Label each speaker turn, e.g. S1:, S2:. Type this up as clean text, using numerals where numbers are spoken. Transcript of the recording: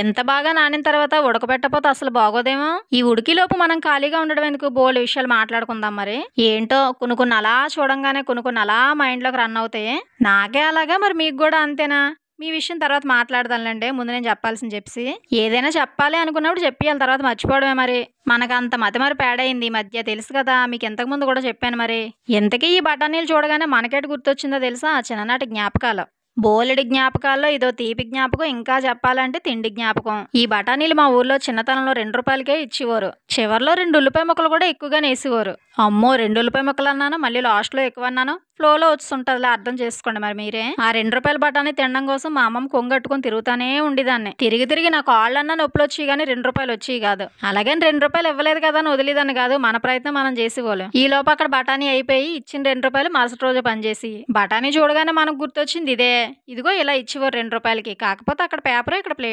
S1: ఎంత బాగా నానిన తర్వాత ఉడకబెట్టకపోతే అసలు బాగోదేమో. ఈ ఉడికిలోపు మనం ఖాళీగా ఉండడం ఎందుకు, బోలెడు విషయాలు మాట్లాడుకుందాం మరి. ఏంటో కొన్ని కొన్ని అలా చూడంగానే కొన్ని కొన్ని అలా మైండ్లోకి రన్ అవుతాయి. నాకే అలాగా, మరి మీకు కూడా అంతేనా? మీ విషయం తర్వాత మాట్లాడదాంలేండి. ముందు నేను చెప్పాల్సింది చెప్పి, ఏదైనా చెప్పాలి అనుకున్నప్పుడు చెప్పియాలి, తర్వాత మర్చిపోవడమే మరి. మనకంత మతిమరుపు పాడైంది ఈ మధ్య, తెలుసు కదా, మీకు ఇంతకు ముందు కూడా చెప్పాను మరి. ఇంతకీ ఈ బఠానీలు చూడగానే మనకేటి గుర్తొచ్చిందో తెలుసా? ఆ చిన్ననాటి జ్ఞాపకాలు. బోలెడు జ్ఞాపకాల్లో ఇదో తీపి జ్ఞాపకం, ఇంకా చెప్పాలంటే తిండి జ్ఞాపకం. ఈ బఠానీలు మా ఊర్లో చిన్నతనంలో ₹2కే ఇచ్చేవారు. చివర్లో 2 ఉల్లిపాయ ముక్కలు కూడా ఎక్కువగానే వేసేవారు. అమ్మో, 2 ఉల్లిపాయ ముక్కలు అన్నాను, మళ్ళీ లాస్ట్లో ఎక్కువ అన్నాను. ఫ్లోలో వచ్చుంటదిలే, అర్థం చేసుకోండి మరి మీరే. ఆ ₹2 బఠానీ తినడం కోసం మా అమ్మమ్మ కొంగట్టుకొని తిరుగుతానే ఉండేదాన్ని. తిరిగి తిరిగి నా కాళ్ళన్నా నొప్పులు వచ్చి కానీ ₹2 వచ్చేవి కాదు. అలాగని ₹2 ఇవ్వలేదు కదా అని వదిలేదాన్ని కాదు, మన ప్రయత్నం మనం చేసేవాళ్ళం. ఈ లోపు అక్కడ బఠానీ అయిపోయి ఇచ్చిన ₹2 మరుసటి రోజు పనిచేసి, బఠానీ చూడగానే మనకు గుర్తొచ్చింది ఇదే. ఇదిగో ఇలా ఇచ్చేవారు ₹2కి. కాకపోతే అక్కడ పేపర్, ఇక్కడ ప్లేట్.